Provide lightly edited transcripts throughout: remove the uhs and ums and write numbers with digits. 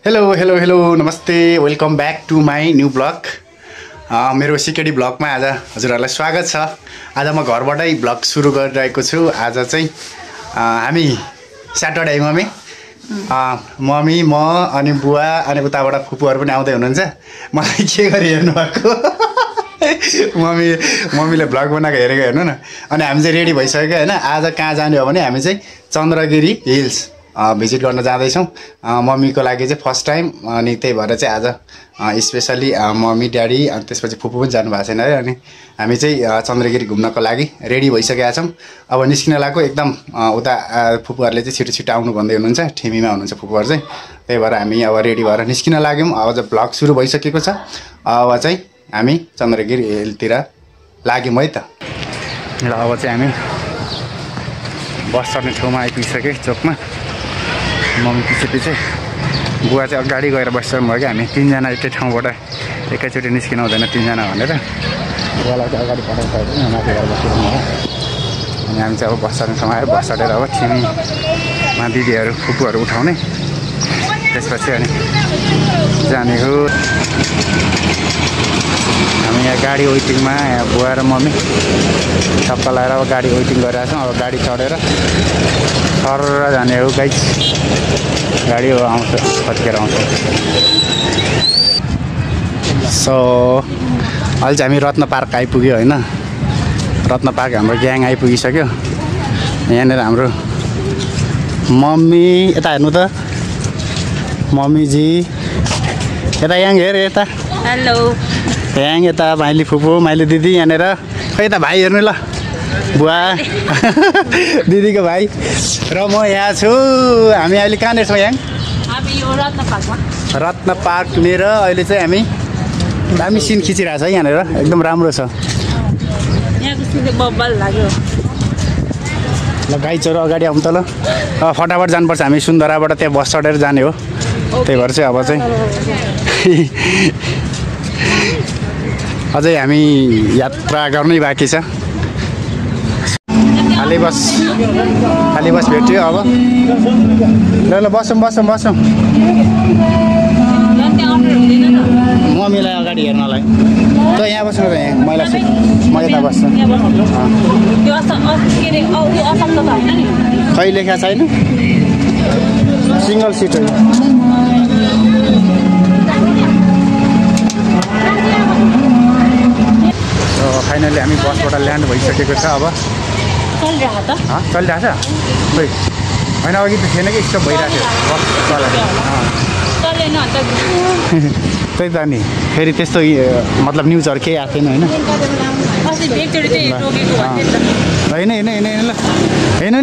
Hello नमस्ते welcome back to my new blog मेरो CKD ब्लगमा आज हजुरहरूलाई स्वागत छ। आज म घरबाटै ब्लग सुरु गरिरहेको छु। आज चाहिँ हामी स्याटरडे मम्मी म अनि बुवा अनि उताबाट फुपूहरू पनि आउँदै हुनुहुन्छ। मलाई के गरी हेर्नु भएको मम्मीले ब्लग बनाएको हेरेको हेर्नु न। अनि हामी चाहिँ रेडी भइसक्यो हैन। आज कहाँ जाने हो भने हामी चाहिँ चन्द्रगिरी हिल्स भिजिट गर्न जाँदैछौँ। मम्मीको लागि चाहिँ फर्स्ट टाइम अनि त्यही भएर चाहिँ आज स्पेसली मम्मी ड्याडी अनि त्यसपछि फुपू पनि जानु भएको छैन है। अनि हामी चाहिँ चन्द्रगिरी घुम्नको लागि रेडी भइसकेका छौँ। अब निस्किन लागेको एकदम उता फुपूहरूले चाहिँ छिटो छिटो आउनु भन्दै हुनुहुन्छ। ठिमीमा हुनुहुन्छ फुपूहरू चाहिँ। त्यही भएर हामी अब रेडी भएर निस्किन लाग्यौँ। अब चाहिँ ब्लग सुरु भइसकेको छ। अब चाहिँ हामी चन्द्रगिरी हिलतिर लाग्यौँ है त। र अब चाहिँ हामी बस चढ्ने ठाउँमा आइपुगिसकेँ चोकमा। मम्मी पछि बुवा चाहिँ अगाडि गएर बसिसक्नु भयो कि हामी तीनजना एकै ठाउँबाट एकैचोटि निस्किनु हुँदैन तीनजना भनेर बुवालाई चाहिँ अगाडि पठाइसकेको माथि गएर बसिरहनु भयो। अनि हामी चाहिँ अब बस चढ्ने ठाउँमा आयो। बस चढेर अब ठिमीमा दिदीहरू फुपूहरू उठाउने त्यसपछि अनि जाने हो। हामी यहाँ गाडी वेटिङमा यहाँ बुवा र मम्मी टक्क लगाएर अब गाडी वेटिङ गरिरहेको छौँ। अब गाडी चढेर सर जाने हो गाइस। गाडी आउँछ कतिखेर आउँछ। सो अहिले चाहिँ हामी रत्न पार्क आइपुग्यो होइन। रत्न पार्क हाम्रो ग्याङ आइपुगिसक्यो। यहाँनिर हाम्रो मम्मी यता हेर्नु त मम्मीजी यता याङ हेर यता हेलो याङ यता माइली फुपू माइली दिदी यहाँनिर खै यता भाइ हेर्नु ल बुवा दिदीको भाइ र म यहाँ छु। हामी अहिले कहाँनिर छौँ याङ? रत्न पार्क लिएर अहिले चाहिँ हामी दामी सिन खिचिरहेको छ यहाँनिर एकदम राम्रो छ। ल गाइजहरू अगाडि आउँ त ल फटाफट जानुपर्छ। हामी सुन्दराबाट त्यहाँ बस चढेर जाने हो। त्यही भएर चाहिँ अब चाहिँ अझै हामी यात्रा गर्नै बाँकी छ। खाली बस भेट्यो अब ल बसौँ मम्मीलाई अगाडि हेर्नलाई त यहाँ बस्नु त यहाँ मैला सिट म यता बस्छु। खै लेखा छैन सिङ्गल सिट हो। फाइनली हामी बसबाट ल्यान्ड भइसकेको छ। अब चलिरहेको छ खै होइन अघि त थिएन कि स्टप भइरहेको थियो। त्यही त नि फेरि त्यस्तो मतलब न्युजहरू केही आएको थिएन होइन। होइन ल हेर्नु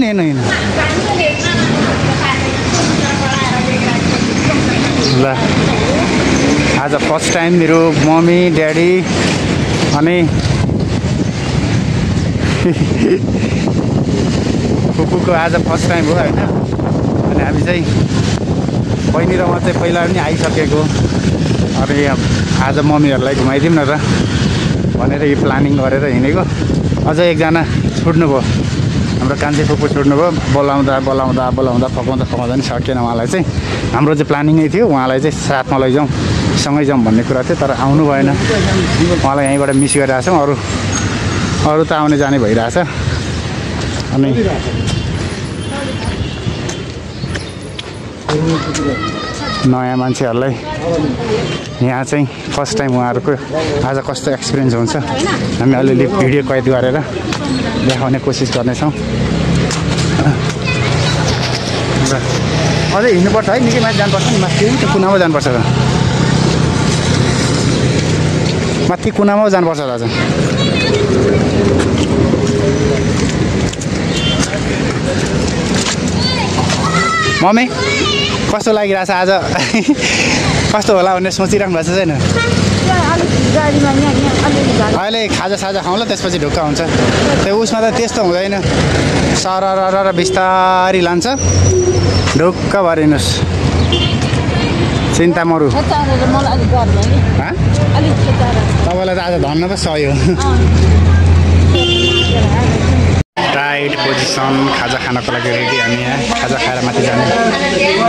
ल आज फर्स्ट टाइम मेरो मम्मी ड्याडी अनि फुपूको आज फर्स्ट टाइम हो होइन। अनि हामी चाहिँ बहिनी र म चाहिँ पहिला पनि आइसकेको। अनि आज मम्मीहरूलाई घुमाइदिउँ न त भनेर यो प्लानिङ गरेर हिँडेको। अझ एकजना छुट्नुभयो हाम्रो कान्छे फुपू छुट्नुभयो। बोलाउँदा फकाउँदा नि सकेन। उहाँलाई चाहिँ हाम्रो चाहिँ प्लानिङै थियो उहाँलाई चाहिँ साथमा लैजाउँ सँगै जाउँ भन्ने कुरा थियो। तर आउनु भएन। उहाँलाई यहीँबाट मिस गरिरहेको छौँ। अरू त आउने जाने भइरहेछ। अनि नयाँ मान्छेहरूलाई यहाँ चाहिँ फर्स्ट टाइम उहाँहरूको आज कस्तो एक्सपिरियन्स हुन्छ हामी अलिअलि भिडियो कैद गरेर देखाउने कोसिस गर्नेछौँ। अझै हिँड्नुपर्छ है निकै माथि जानुपर्छ नि। माथि त्यो कुनामा जानुपर्छ त माथि कुनामा जानुपर्छ दाजु। मम्मी कस्तो लागिरहेछ आज कस्तो होला भनेर सोचिराख्नु भएको छैन? अहिले खाजा खाउँ ल त्यसपछि ढुक्क हुन्छ। त्यो उसमा त त्यस्तो हुँदैन। सरर बिस्तारी लान्छ ढुक्क भरिनुहोस् चिन्ता मरु। तपाईँलाई त आज धन्न पो सह्यो। राइट पोजिसन खाजा खानको लागि रेडी हामी यहाँ खाजा खाएर माथि जाने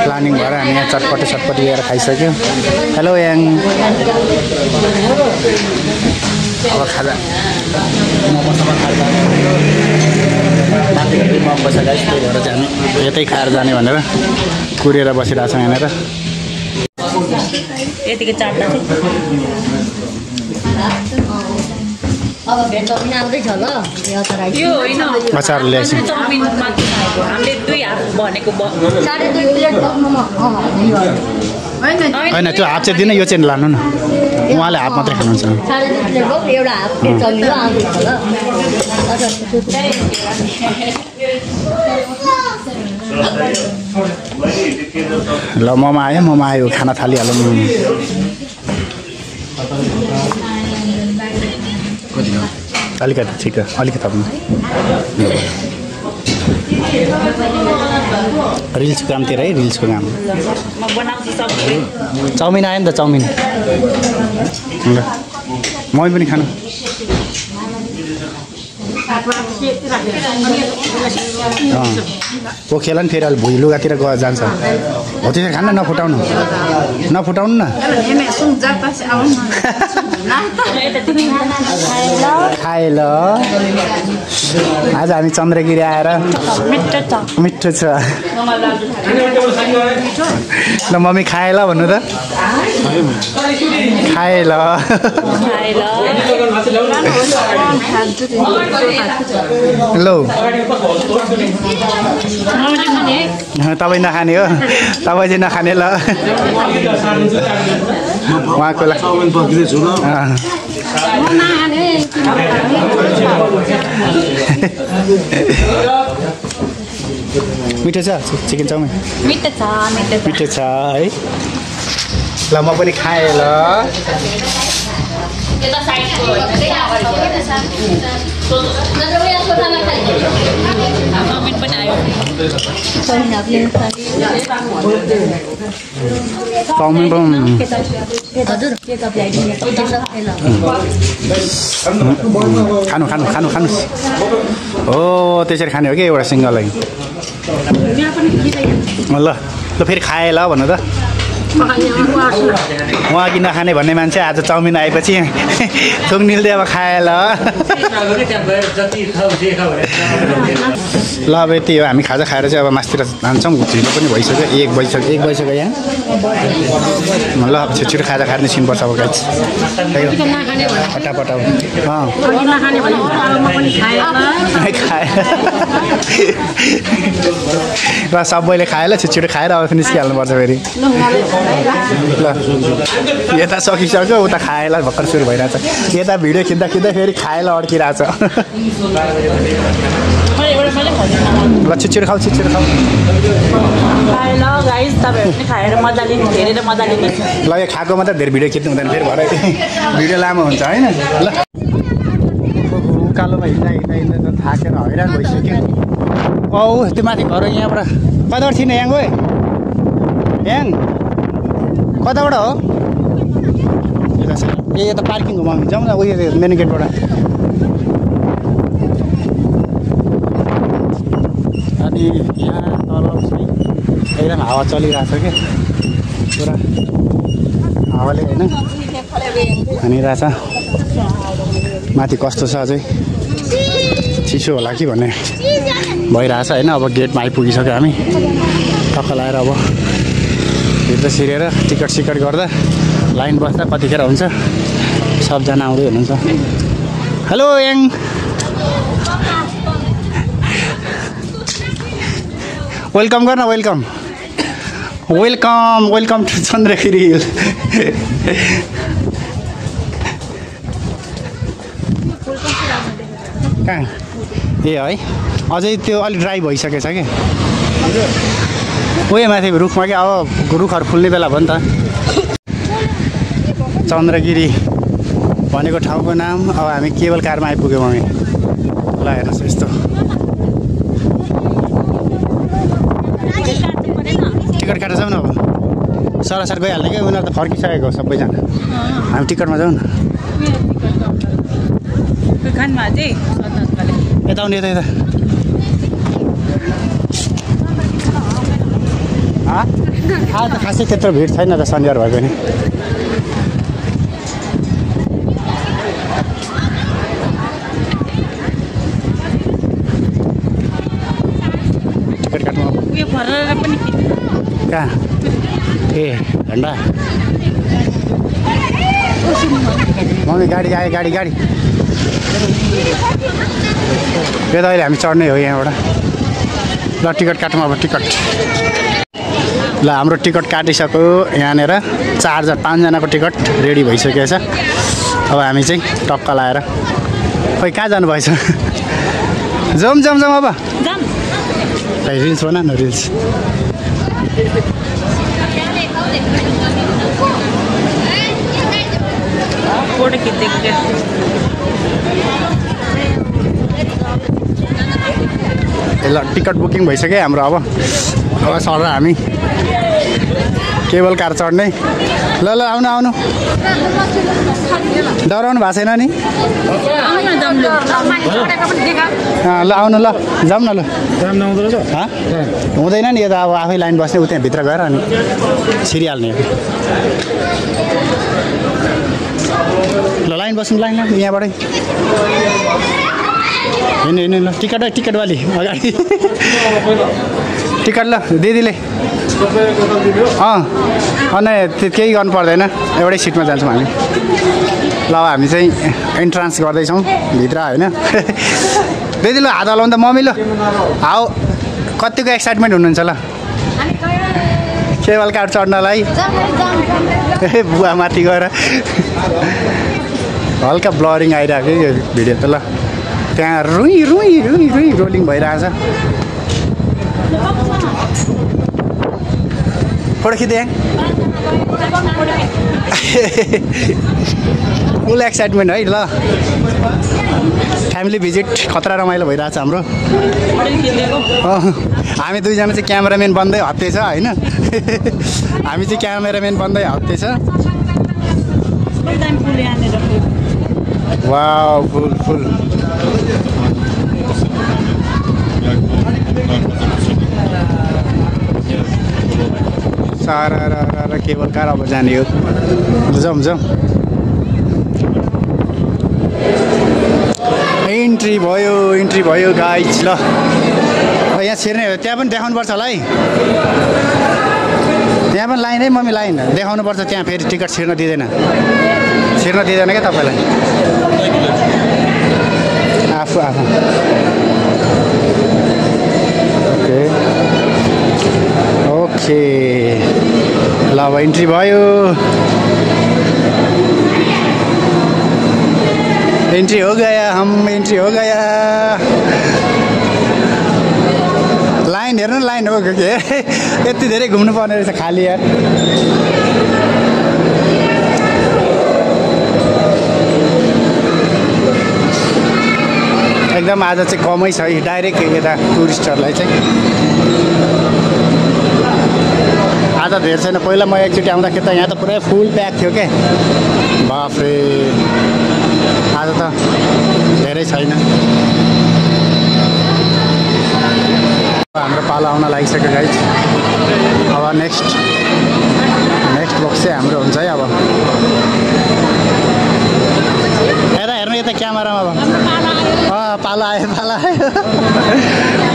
प्लानिङ भएर हामी यहाँ चटपटी लिएर खाइसक्यो हेलो याङ अब खाजा मोमोसम्म खाएर माथि मोमो छ गाइस त्यही भएर चाहिँ हामी यतै खाएर जाने भनेर कुरेर बसिरहेको छौँ यहाँनिर यतिकै चाट्दा अब भेट पनि आउँदैछ ल यो होइन अचार ल्याएछु चाउमिन माथि खाएको हामीले 2 हात भनेको 2.5 प्लेट बोक्नुमा होइन त्यो हाफ चाहिँ दिनु यो चाहिँ लानु न उहाँले हाफ मात्रै खानुहुन्छ 2.5 प्लेट बोक एउटा हाफ प्लेट चल्नु आउँदैछ ल मोमो आयो खाना थालिहालौँ अलिकति ठिक अलिकति थप्नु रिल्सको कामतिर है रिल्सको काम चाउमिन आयो नि त चाउमिन ल मही पनि खानु पोखेला नि फेरि अहिले भुइँ लुगातिर जान्छ हो त्यसरी खान्न नफुटाउनु न खाए ल आज हामी चन्द्रगिरी आएर मिठो छ ल मम्मी खाए ल भन्नु त खाए ल लो तपाईँ नखाने हो तपाईँ चाहिँ नखाने ल उहाँको लागि मिठो छ चिकन चाउमिन मिठो छ है ल म पनि खाएँ ल चाउमिन खानु हो त्यसरी खाने हो कि एउटा सिङ्गलै ल फेरि खाए ल भन्नु त उहाँ कि नखाने भन्ने मान्छे आज चाउमिन आएपछि थुक निल्दै अब खाए ल ल अब यति हो हामी खाजा खाएर चाहिँ अब मासतिर जान्छौँ ढिलो पनि भइसक्यो 1 बजिसक्यो यहाँ ल अब छिटो खाजा खाएर निस्किनुपर्छ अब गाइस पटापटा खाए र सबैले खाएर छिटो खाएर अब निस्किहाल्नुपर्छ फेरि ल यता सकिसक्यो उता खाएला भर्खर सुरु भइरहेछ यता भिडियो खिच्दा फेरि खाएला अड्किरहेछ ल छिटो खाऊ ल यो खाएको मात्रै धेरै भिडियो खिच्नु हुँदैन फेरि भरे भिडियो लामो हुन्छ होइन ल उकालोमा हिँड्दा थाकेर हैरान भइसक्यो औ त्यो माथि घर यहाँबाट कताबाट थिएन याङ गयो याङ कताबाट हो यता पार्किङ घुमाउनु जाउँ न उयो मेन गेटबाट अनि यहाँ तल चाहिँ एकदम हावा चलिरहेछ क्या पुरा हावाले होइन हानिरहेछ माथि कस्तो छ अझै चिसो होला कि भन्ने भइरहेछ होइन अब गेटमा आइपुगिसक्यो हामी टक्क लगाएर अब भित्र छिरेर टिकट गर्दा लाइन बस्दा कतिखेर हुन्छ सबजना आउँदै हुनुहुन्छ हेलो याङ वेलकम गर्न वेलकम टु चन्द्रगिरी हिल कहाँ ए है अझै त्यो अलिक ड्राई भइसकेछ कि उयो माथि रुखमा कि अब रुखहरू फुल्ने बेला भयो नि त चन्द्रगिरी भनेको ठाउँको नाम अब हामी केबल कारमा आइपुग्यौँ हामी ल हेर्नुहोस् यस्तो टिकट काटेर जाउँ न अब सरासर गइहाल्ने क्या उनीहरू त फर्किसकेको सबैजना हामी टिकटमा जाउँ न यता आउने यता आज त खासै त्यत्रो भिड छैन त शनिबार भए पनि टिकट काट्नु उयो भरेर पनि कहाँ ए झन्डा मम्मी गाडी आयो गाडी गाडी यो त अहिले हामी चढ्नै हो यहाँबाट ल टिकट काटौँ अब टिकट ल हाम्रो टिकट काटिसक्यो यहाँनिर 5जनाको टिकट रेडी भइसकेको छ अब हामी चाहिँ टक्क लाएर खोइ कहाँ जानुभएछ जाउँ जाउँ जाउँ अब रिल्स बना न रिल्स फोटो खिच्दै ल टिकट बुकिङ भइसक्यो हाम्रो अब सर हामी केबल कार चढ्ने ल ल आउनु आउनु डराउनु भएको छैन नि ल आउनु ल जाउँ न ल हुँदैन नि यो त अब आफै लाइन बस्ने उ त्यहाँ भित्र गएर अनि छिरिहाल्ने ल लाइन बस्नु लाइन यहाँबाटै हिँड्नु हिँड्नु ल टिकट वाली अगाडि टिकट ल दिदीले अनि केही गर्नु पर्दैन एउटै सिटमा जान्छौँ हामी ल हामी चाहिँ इन्ट्रान्स गर्दैछौँ भित्र होइन दिदी ल हात हलाउनु त मम्मी ल हाउ कतिको एक्साइटमेन्ट हुनुहुन्छ ल केबल कार चढ्नलाई ए बुवा माथि गएर हल्का ब्लरिङ आइरहेको यो भिडियो त ल त्यहाँ रुई रुई रुई रुई रोलिङ भइरहेछ फोटो खिच्दै फुल एक्साइटमेन्ट है ल फ्यामिली भिजिट खतरा रमाइलो भइरहेछ हाम्रो हामी दुईजना चाहिँ क्यामेराम्यान बन्दै हत्तेछ होइन हामी चाहिँ क्यामेराम्यान बन्दै हत्तेछ वाउ फुल फुल सारा केबल कार अब जाने हो जाउँ जाउँ इन्ट्री भयो गाइज ल यहाँ छिर्ने हो त्यहाँ पनि देखाउनुपर्छ होला है त्यहाँ पनि लाइन है मम्मी लाइन देखाउनुपर्छ त्यहाँ फेरि टिकट छिर्न दिँदैन क्या तपाईँलाई आफू ओके ल अब इन्ट्री भयो एंट्री हो गया एंट्री हो गया लाइन हेर्नु लाइन हो के यति धेरै घुम्नु पर्ने रहेछ खाली यार एकदम आज चाहिँ कमै छ डाइरेक्ट यता टुरिस्टहरुलाई चाहिँ आज धेर छैन पहिला म एकचोटि आउँदाखेरि त यहाँ त पुरै फुल प्याक थियो के बाफ रे आज त धेरै छैन हाम्रो पालो आउन लागिसक्यो गाइस अब नेक्स्ट बक्स चाहिँ हाम्रो हुन्छ है अब यता हेर्नु यता क्यामेरामा अब पालो आयो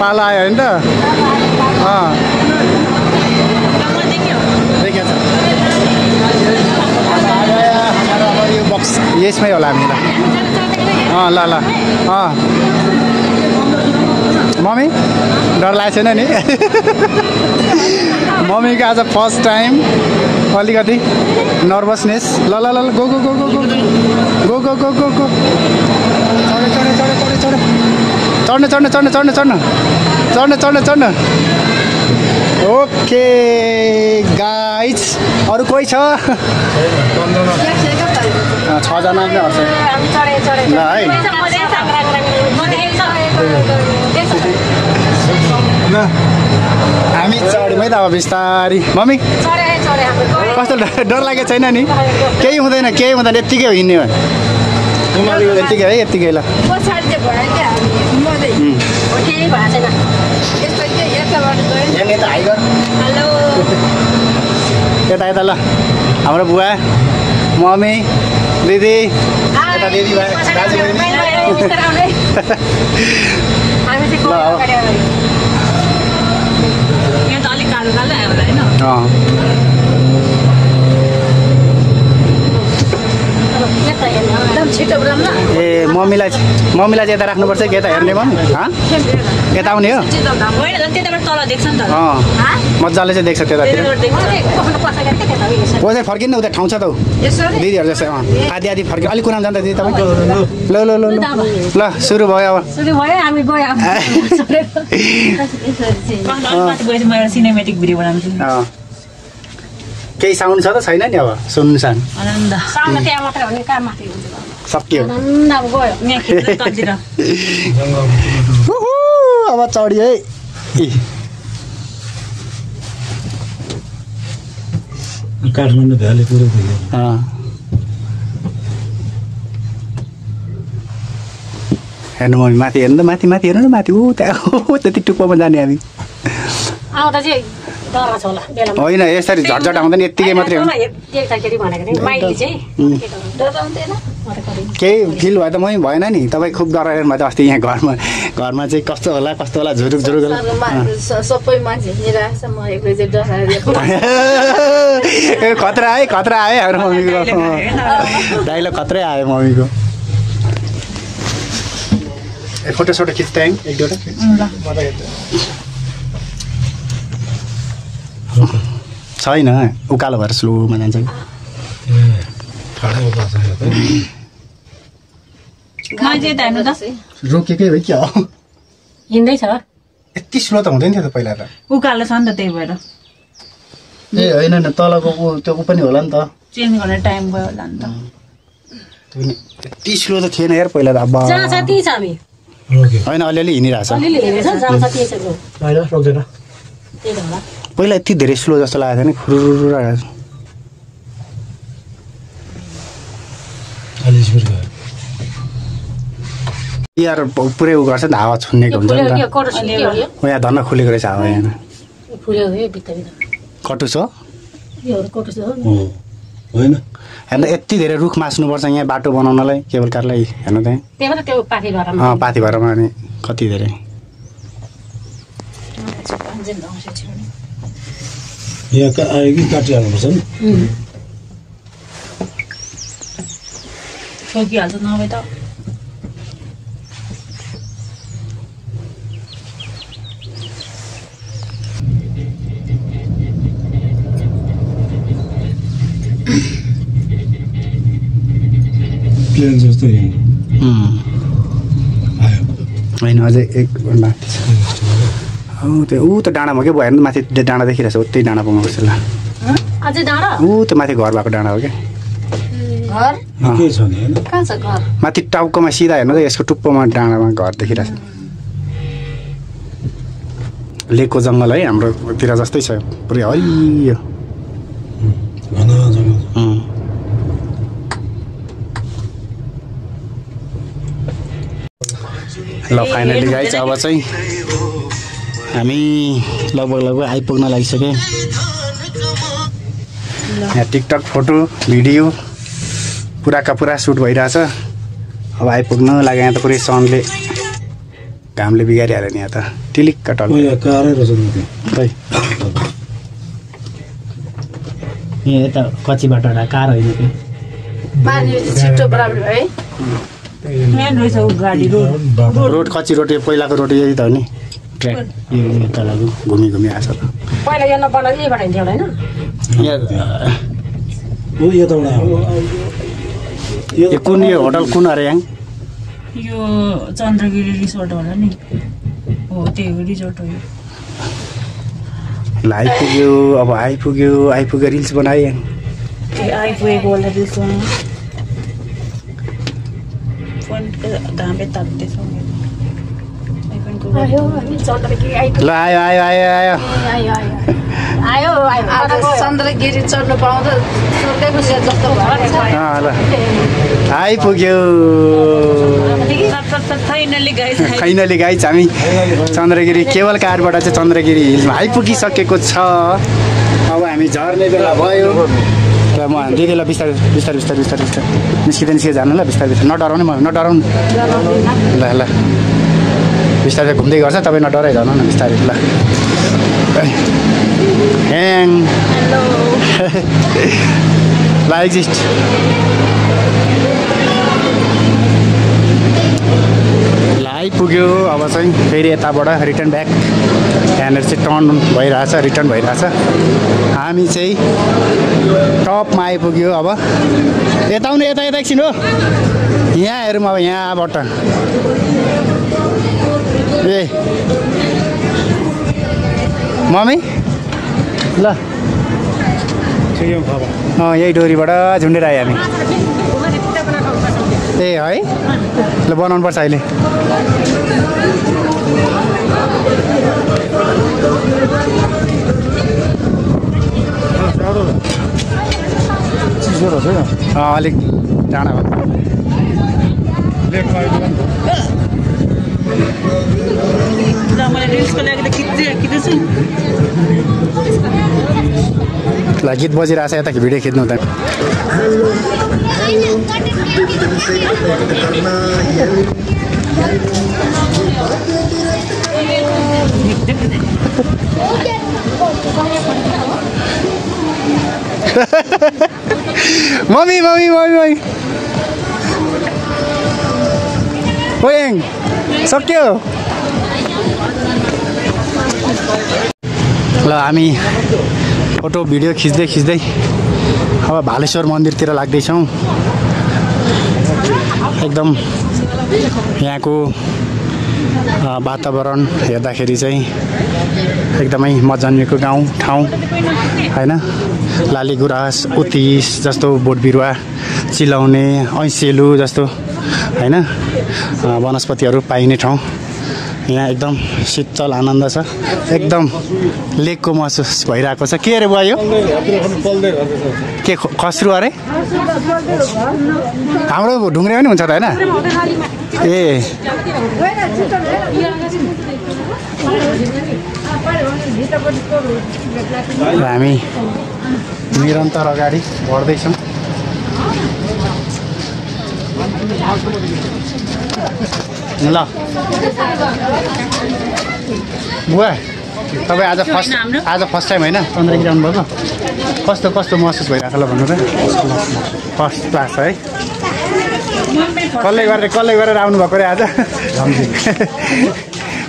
पालो आयो हैन त देखियो छ यो बक्स यसमै होला हामीलाई ल ल मम्मी डर लागेको छैन नि मम्मीको आज फर्स्ट टाइम अलिकति नर्भसनेस ल ल ल go go go go go go go go go go चढ्न ओके गाइज अरू कोही छ 6 जना नै हट्छ ल है हामी चढ्यौँ है त अब बिस्तारी मम्मी कस्तो डर लागेको छैन नि केही हुँदैन यत्तिकै हिँड्ने हो यत्तिकै है यत्तिकै ल यता यता ल हाम्रो बुवा मम्मी दिदी यता दिदी भाइ दाजु बहिनी यहाँ त अलिक कालो कालो आयो होला होइन ए मम्मीलाई चाहिँ यता राख्नुपर्छ कि यता हेर्ने मन यता आउने हो होइन त्यताबाट तल देख्छ नि त मजाले चाहिँ देख्छ त्यतातिर ओ चाहिँ फर्किनु उता ठाउँ छ त दिदीहरू जस्तै आधी आधी फर्किनु अलिक कुरामा जान्छ दिदी तपाईँ ल ल ल ल सुरु भयो अब सिनेमेटिक भिडियो बनाउँछु केही साउन्ड छ त छैन नि अब सुनसान सक्यो अब चढ्यो है काठमाडौँ भ्याली पुरै देख्यो हेर्नु मम्मी माथि हेर्नु त माथि माथि हेर्नु न माथि ऊ त्यहाँ त्यति टुप्पोमा जाने हामी होइन यसरी झटझट आउँदैन यत्तिकै मात्रै हो केही फिल भयो त मै भएन नि तपाईँ खुब डराएर भयो त अस्ति यहाँ घरमा चाहिँ कस्तो होला झुरुक झुरुक होला सबै मान्छे खतरा आयो हाम्रो मम्मीको डाइलग खत्रै आयो मम्मीको फोटोसोटो खिच्दा एक दुईवटा छैन उकालो भएर स्लोमा जान्छ रोकेकै हो क्या हिँड्दैछ यति स्लो त हुँदैन थियो त पहिला त उकालो छ नि त त्यही भएर ए होइन तलको त्यो पनि होला नि त चेन्ज गर्ने टाइम भयो होला नि त यति स्लो त थिएन यार पहिला त अब होइन अलिअलि हिँडिरहेछ पहिला यति धेरै स्लो जस्तो लागेको थियो नि खुरुरु यार पुरै उ गर्छ नि हावा छुन्नेको हुन्छ नि त यहाँ धन्न खुलेको रहेछ हावा यहाँ कटुस हो होइन हेर्नु यति धेरै रुख मास्नुपर्छ यहाँ बाटो बनाउनलाई केबल कारलाई हेर्नु त्यहाँ पाथी भरमा अनि कति धेरै यहाँ आयो कि काटिहाल्नुपर्छ नि ठोकिहाल्छ नभए त प्लेन जस्तो आयो होइन अझै एक माथि छ त्यो ऊ त डाँडामा के भयो हेर्नु माथि डाँडा देखिरहेछ उतै डाँडा पाउनु पर्छ ल ऊ त माथि घर भएको डाँडा हो क्या माथि टाउकोमा सिधा हेर्नु त यसको टुप्पोमा डाँडामा घर देखिरहेछ लेकको जङ्गल है हाम्रोतिर जस्तै छ पुरै हरियो ल फाइनली गाइज अब चाहिँ हामी लगभग आइपुग्न लागिसक्यो यहाँ टिकटक फोटो भिडियो पुराका पुरा सुट भइरहेछ अब आइपुग्न लाग्यो यहाँ त पुरै सनले घामले बिगारिहाल्यो नि यहाँ त टिलिक्क टल खै यहाँ यता कच्ची बाटो कार होइन रोड कच्ची रोड पहिलाको रोड यही त हो नि ट्र्याक यो तल घुमी आएको छ यो कुन यो होटल कुन अरे यहाँ यो चन्द्रगिरी रिसोर्ट होला नि हो त्यही हो रिसोर्ट हो यो ल आइपुग्यो रिल्स बनायो आइपुगेको होला रिल्स बनायो घामले ताप्दैछौँ ल आयो चन्द्रगिरी चढ्नु पाउँदा ल आइपुग्यो फाइनली गाइज हामी चन्द्रगिरी केवल कारबाट चाहिँ चन्द्रगिरी हिल्समा आइपुगिसकेको छ अब अब हामी झर्ने बेला भयो र म दिदीलाई बिस्तारै बिस्तारै बिस्तारै बिस्तारै बिस्तारै निस्किँदै जानु ल बिस्तारै बिस्तारै नडराउने म नडराउनु ल ल बिस्तारै घुम्दै गर्छ तपाईँ नडराइ जानु न बिस्तारै ल ह्याङ ल एक्जिस्ट आइपुग्यो अब चाहिँ फेरि यताबाट रिटर्न ब्याक यहाँनिर चाहिँ टर्न भइरहेछ रिटर्न भइरहेछ हामी चाहिँ टपमा आइपुग्यो अब यता आउनु यता यता एकछिन हो यहाँ हेरौँ अब यहाँबाट ए मम्मी ल यही डोरीबाट झुन्डेर आयो हामी ए है ल बनाउनु पर्छ अहिले अलिक डाँडा ल गीत बजिरहेछ यता भिडियो खिच्नु त मम्मी मम्मी मम्मी ओएङ सक्यो ल हामी फोटो भिडियो खिच्दै खिच्दै अब भालेश्वर मन्दिरतिर लाग्दैछौँ एकदम यहाँको वातावरण हेर्दाखेरि चाहिँ एकदमै मजानिएको गाउँ ठाउँ हैन लालीगुराँस उत्तिस जस्तो बोट बिरुवा चिलाउने ऐँसेलु जस्तो हैन वनस्पतिहरू पाइने ठाउँ यहाँ एकदम शीतल आनन्द छ एकदम लेकको महसुस भइरहेको छ के अरे बुवा यो के खस्रो अरे हाम्रो ढुङ्ग्रे पनि हुन्छ त होइन ए हामी निरन्तर अगाडि बढ्दैछौँ ल बुवा तपाईँ आज फर्स्ट टाइम होइन चन्द्रगिरी आउनुभएको कस्तो कस्तो महसुस भइरहेको छ ल भन्नु त फर्स्ट क्लास है कसले गरेर आउनुभएको अरे आज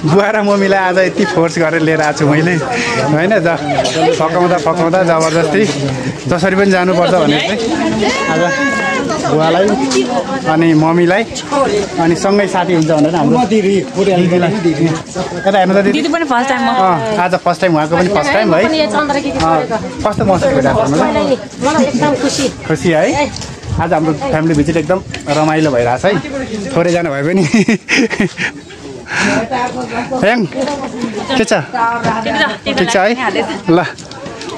बुवा र मम्मीलाई आज यति फोर्स गरेर लिएर आएको छु मैले होइन फकाउँदा जबरजस्ती जसरी पनि जानुपर्छ भनेर चाहिँ आज बुवालाई अनि मम्मीलाई अनि सँगै साथी हुन्छ भनेर हाम्रो यता हेर्नु त दिदी पनि फर्स्ट टाइम आज फर्स्ट टाइम उहाँको पनि फर्स्ट टाइम है कस्तो महसुस भइरहेको छ खुसी है आज हाम्रो फ्यामिली भिजिट एकदम रमाइलो भइरहेछ है थोरैजना भए पनि ह्याङ के छ ठिक छ है ल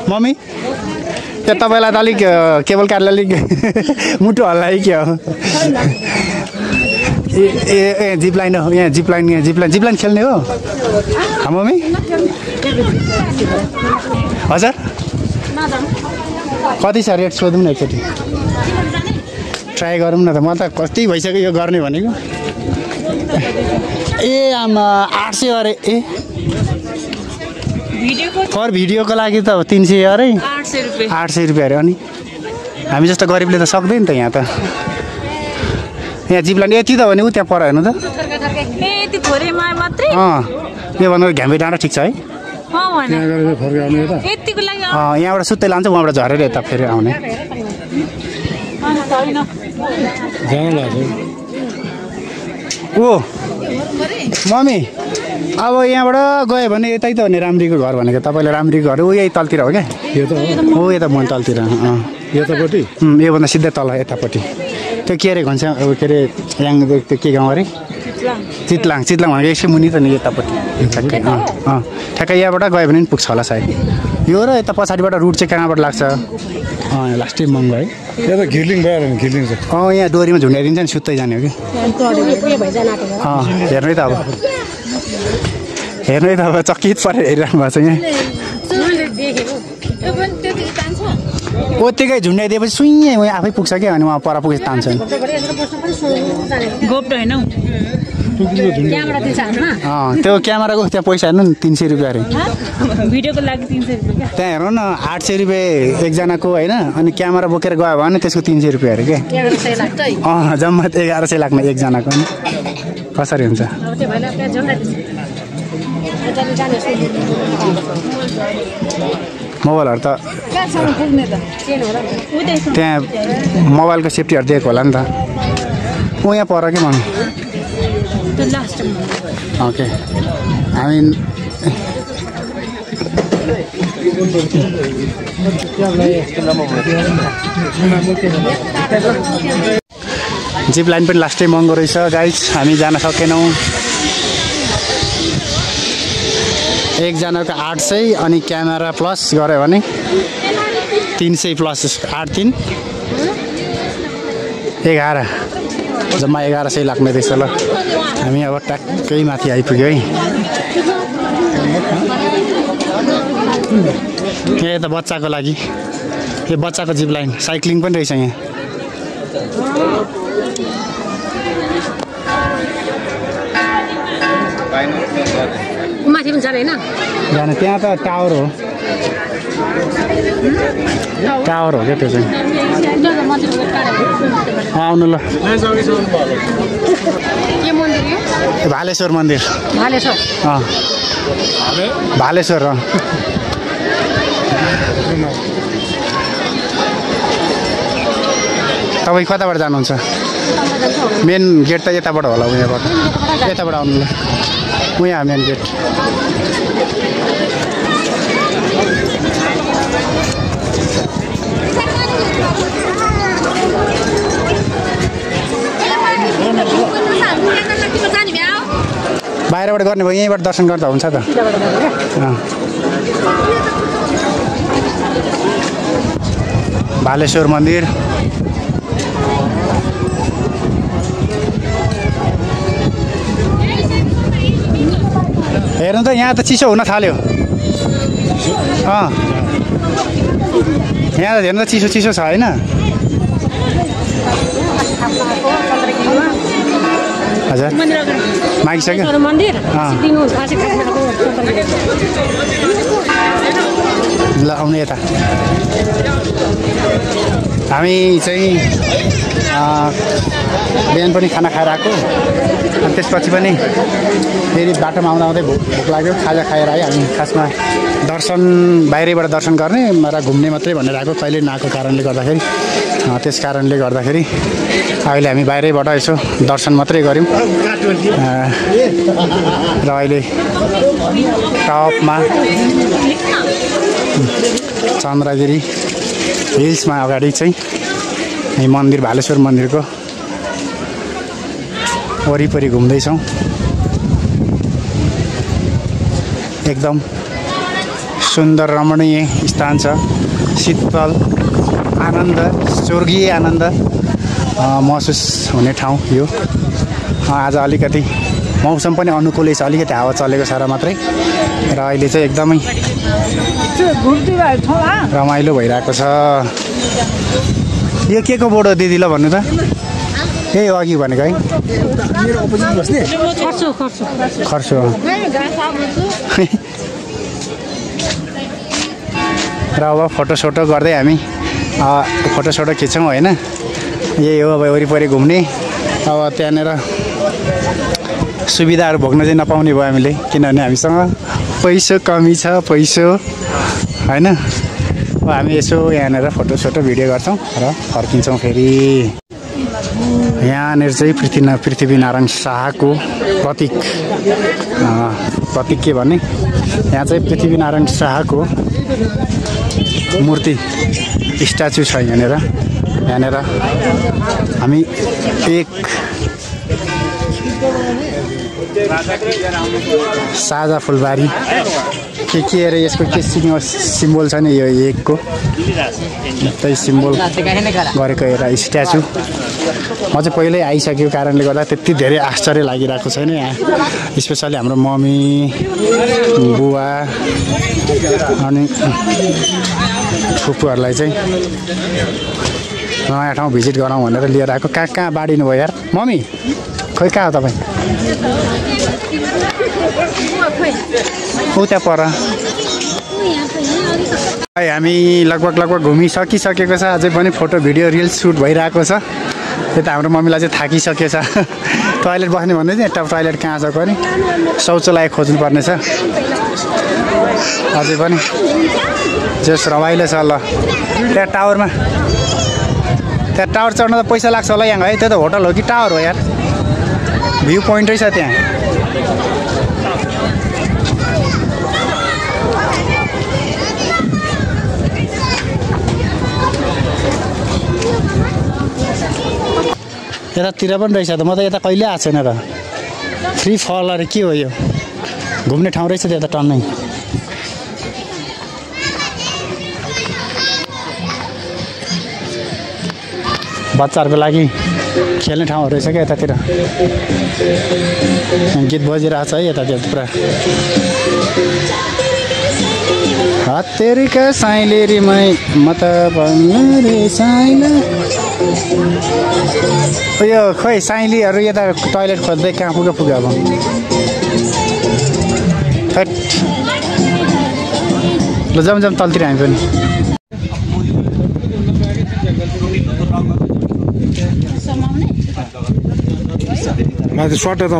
मम्मी त्यो तपाईँलाई त अलिक केबल कार्डलाई अलिक मुटु हल्लायो क्या हो ए जिपलाइन हो यहाँ जिपलाइन खेल्ने हो मम्मी हजुर कति छ रेट सोधौँ न एकचोटि ट्राई गरौँ न त म त कति भइसक्यो यो गर्ने भनेको ए आमा 800 अरे ए पर भिडियोको लागि त 300 अरे 800 रुपियाँ अरे अनि हामी जस्तो गरिबले त सक्दैन त यहाँ त यहाँ जिपलाइन यति त भने उ त्यहाँ पर हेर्नु त यो भन्नु घ्याम्बे डाँडा ठिक छ है यहाँबाट सुत्तै लान्छ उहाँबाट झरेर यता फेरि आउने ओ मम्मी अब यहाँबाट गयो भने यतै त हो नि राम्रीको घर भनेको तपाईँले राम्रीको घर हो यही तलतिर हो क्या यो त हो यता मन तलतिर यतापट्टि योभन्दा सिधै तल यतापट्टि त्यो के अरे भन्छ अब के अरे याङ त्यो के गाउँ अरे चितलाङ भनेको यसै मुनि त नि यतापट्टि ठ्याक्कै यहाँबाट गयो भने पनि पुग्छ होला सायद यो र यता पछाडिबाट रुट चाहिँ कहाँबाट लाग्छ लास्टै महँगो है यहाँ घिर्लिङ भयो भने घिर्लिङ छ यहाँ डोरीमा झुन्डाइदिन्छ नि सुत्तै जाने हो कि हेर्नु है त अब चकित परेर हेरिरहनु भएको छ यहाँ उत्तिकै झुन्ड्याइदिएपछि सुइँ उहाँ आफै पुग्छ क्या अनि उहाँ पर पुगेर तान्छ गोप्ट होइन हौ त्यो क्यामेराको त्यहाँ पैसा हेर्नु नि 300 रुपियाँ अरे भिडियोको लागि 300 रुपियाँ त्यहाँ हेर्नु न 800 रुपियाँ एकजनाको होइन अनि क्यामेरा बोकेर गयो भने त्यसको 300 रुपियाँ अरे क्या जम्मा 1100 लाग्ने एकजनाको नि कसरी हुन्छ मोबाइलहरू त त्यहाँ मोबाइलको सेफ्टीहरू दिएको होला नि त ऊ यहाँ पर के भन्नु ओके हामी जिप लाइन पनि लास्टै महँगो रहेछ गाइज हामी जान सकेनौँ एकजनाको 800 अनि क्यामेरा प्लस गऱ्यो भने 300 प्लस 8 3 11 जम्मा 1100 लाग्ने रहेछ ल हामी अब ट्याक्कै माथि आइपुग्यो है ए त बच्चाको लागि यो बच्चाको जिप लाइन साइक्लिङ पनि रहेछ यहाँ माथि पनि जाने हैन जाने त्यहाँ त टावर हो क्या त्यो चाहिँ आउनु ल के मन्दिर यो भालेश्वर मन्दिर भालेश्वर तपाईँ कताबाट जानुहुन्छ मेन गेट त यताबाट होला उहाँबाट यताबाट आउनु ल उहाँ मेन गेट बाहिरबाट गर्ने भयो यहीँबाट दर्शन गर्दा हुन्छ त भालेश्वर मन्दिर हेर्नु त यहाँ त चिसो हुन थाल्यो यहाँ त हेर्नु त चिसो छ होइन हजुर मागिसक्यो ल आउनु यता हामी चाहिँ बिहान पनि खाना खाएर आएको अनि त्यसपछि पनि फेरि बाटोमा आउँदा आउँदै भोक लाग्यो खाजा खाएर आयो हामी खासमा दर्शन बाहिरैबाट दर्शन गर्ने र घुम्ने मात्रै भनेर आएको कहिले नआएको कारणले गर्दाखेरि त्यस कारणले गर्दाखेरि अहिले हामी बाहिरैबाट यसो दर्शन मात्रै गऱ्यौँ र अहिले टपमा चन्द्रगिरी हिल्समा अगाडि चाहिँ मन्दिर भालेश्वर मन्दिरको वरिपरि घुम्दैछौँ एकदम सुन्दर रमणीय स्थान छ शीतल आनन्द स्वर्गीय आनन्द महसुस हुने ठाउँ यो आज अलिकति मौसम पनि अनुकूलै छ अलिकति हावा चलेको छ र मात्रै र अहिले चाहिँ एकदमै रमाइलो भइरहेको छ यो के को बोर्ड हो दिदी ल भन्नु त यही हो अघि भनेको है खर्सो र अब फोटोसोटो गर्दै हामी फोटोसोटो खिच्छौँ होइन यही हो अब वरिपरि घुम्ने अब त्यहाँनिर सुविधाहरू भोग्न चाहिँ नपाउने भयो हामीले किनभने हामीसँग पैसा कमी छ पैसा होइन अब हामी यसो यहाँनिर फोटोसोटो भिडियो गर्छौँ र फर्किन्छौँ फेरि यहाँनिर चाहिँ पृथ्वीनारायण शाहको प्रतीक के भने यहाँ चाहिँ पृथ्वीनारायण शाहको मूर्ति स्ट्याचु छ यहाँनिर हामी एक साझा फुलबारी के अरे यसको के सिम्बल छ नि यो एकको त्यही सिम्बल गरेको एउटा स्ट्याचु म चाहिँ पहिल्यै आइसकेको कारणले गर्दा त्यति धेरै आश्चर्य लागिरहेको छैन यहाँ स्पेसली हाम्रो मम्मी बुवा अनि फुपूहरूलाई चाहिँ नयाँ ठाउँ भिजिट गरौँ भनेर लिएर आएको कहाँ बाडिनु भयो यार मम्मी खोइ कहाँ हो तपाईँ उता पर हामी लगभग घुमिसकिसकेको छ अझै पनि फोटो भिडियो रिल्स सुट भइरहेको छ यता हाम्रो मम्मीलाई चाहिँ थाकिसकेको छ टोयलेट बस्ने भन्दै चाहिँ यता टोयलेट कहाँ छ पनि शौचालय खोज्नुपर्ने छ अझै पनि जस रमाइलो छ ल त्यहाँ टावरमा त्यहाँ टावर चढ्न त पैसा लाग्छ होला यहाँ है त्यो त होटल हो कि टावर हो यार भ्यू पोइन्टै छ त्यहाँ यतातिर पनि रहेछ त म त यता कहिले आएको छैन र फ्री फल अरे के हो यो घुम्ने ठाउँ रहेछ त्यता टन्नै बच्चाहरूको लागि खेल्ने ठाउँहरू रहेछ क्या यतातिर गीत बजिरहेको छ है यतातिर पुरा हत्तेरीका साइलेरीमै म त भन्ने साइला यो खोइ साइलीहरू यता टोयलेट खोज्दै कहाँ पुग्यो अब ल जाउँ तलतिर हामी पनि माथि सर्ट त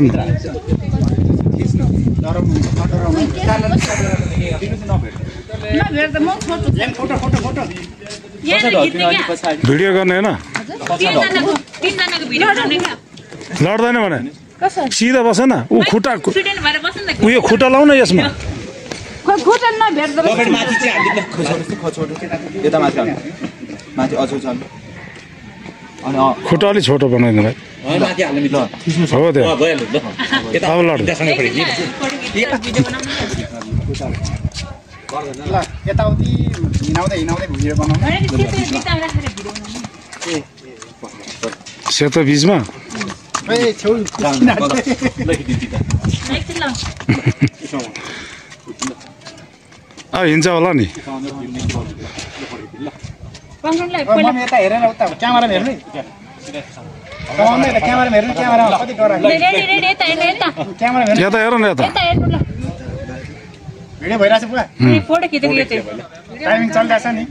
भिडियो गर्ने होइन लड्दैन भने सिधा बस न ऊ खुट्टा उयो खुट्टा लाउ न यसमा खुट्टा अलिक छोटो बनाइदिनु भाइ हो त्यो अब लड यताउति हिँडाउँदै भिडियो बनाउनु सेतो बिचमा अब हिँड्छ होला नि यता हेरेर उता क्यामेरामा हेर्नु यता हेर न यता भिडियो भइरहेछ पुरा टाइमिङ चलिरहेछ नि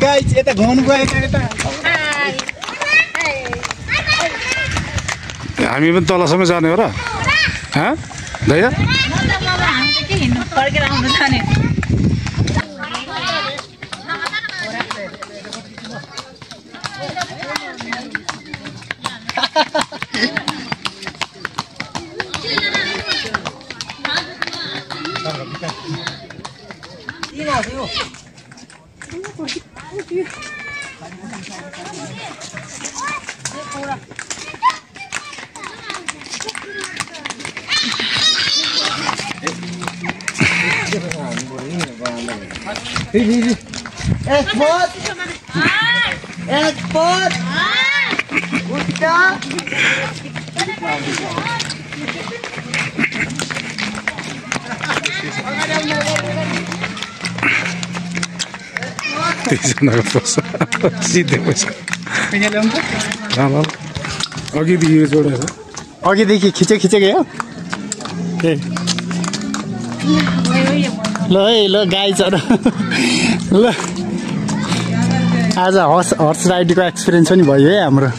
गाइस यता घुम्नु गयो यता हामी पनि तलसम्म जाने हो र भैया अघिदेखि खिचेको हो ल है ल गाइजहरू ल आज हर्स राइडको एक्सपिरियन्स पनि भयो है हाम्रो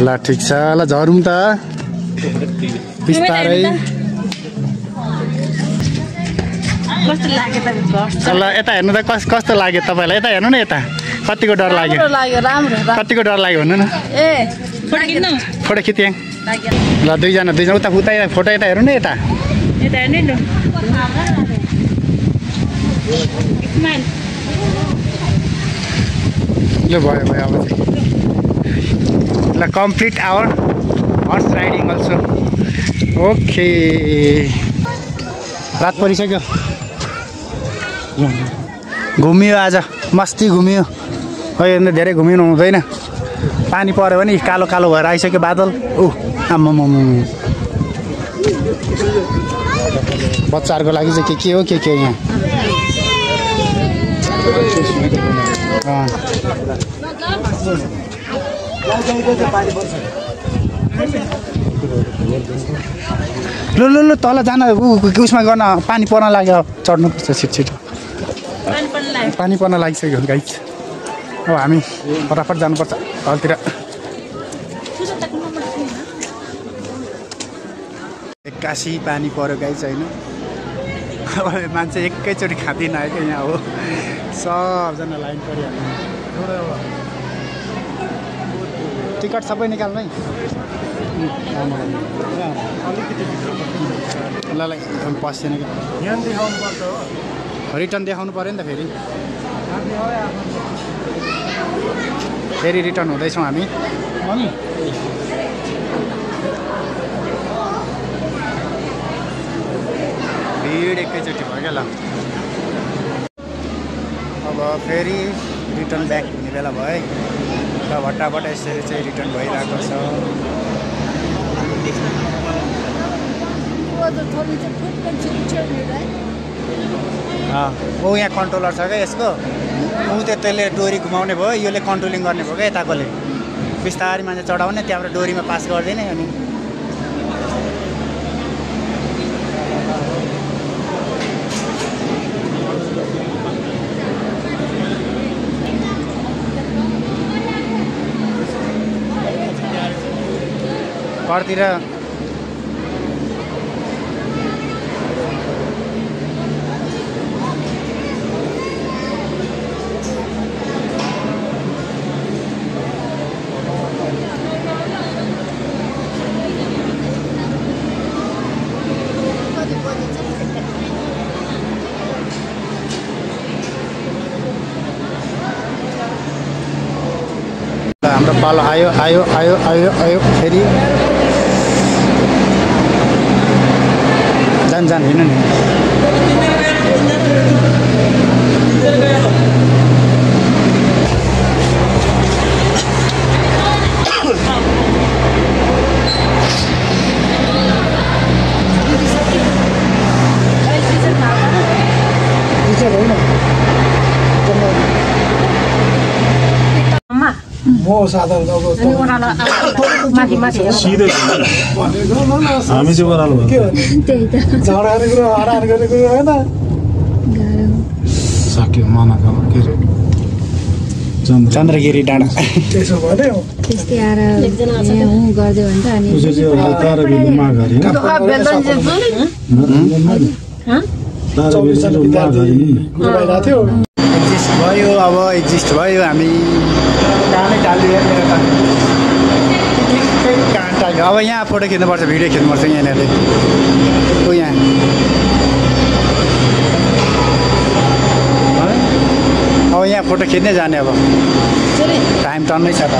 ल ठिक छ ल झरौँ त बिस्तारै ल यता हेर्नु त कस्तो लाग्यो तपाईँलाई यता हेर्नु न यता कतिको डर लाग्यो कतिको डर लाग्यो भन्नु न फोटो खिच्यौँ ल दुईजना उता फोटो यता हेर्नु न यता ल भयो अब चाहिँ ल complete hour horse riding also okay रात परिसक्यो घुमियो आज मस्ती घुमियो अहिले धेरै घुमिनु हुँदैन पानी पर्यो भने कालो कालो भएर आइसक्यो बादल आम्माम बच्चाहरूको लागि चाहिँ के हो के यहाँ ल ल ल तल जान उसमा गर्न पानी पर्न लाग्यो चढ्नुपर्छ छिटो पानी पर्न लागिसक्यो गाइस अब हामी फटाफट जानुपर्छ तलतिर एक्कासी पानी पर्यो गाइस होइन अब मान्छे एकैचोटि खाँदिन आएको यहाँ हो सबजना लाइन परिहाल्यो टिकट सबै निकाल्नु है ल पस्दैन क्या रिटर्न देखाउनु पऱ्यो नि त फेरि रिटर्न हुँदैछौँ हामी भिड एकैचोटि भयो क्या ल अब फेरि रिटर्न ब्याक हुने बेला भयो है र भट्टाभट यसरी चाहिँ रिटर्न भइरहेको छ ऊ यहाँ कन्ट्रोलर छ क्या यसको ऊ त्यसले डोरी घुमाउने भयो यसले कन्ट्रोलिङ गर्ने भयो क्या यताकोले बिस्तारै मान्छे चढाउने त्यहाँबाट डोरीमा पास गर्दैन अनि घरतिर हाम्रो पालो आयो आयो आयो आयो आयो फेरि जान हिँड्नु नि हामी चाहिँ ओह्रालो सक्यो मनाको के अरे चन्द्रगिरी डाँडा भयो अब एक्जिस्ट भयो हामी अब यहाँ फोटो खिच्नुपर्छ भिडियो खिच्नुपर्छ यहाँनिर ऊ यहाँ अब यहाँ फोटो खिच्नै जाने अब टाइम टन्नै छ त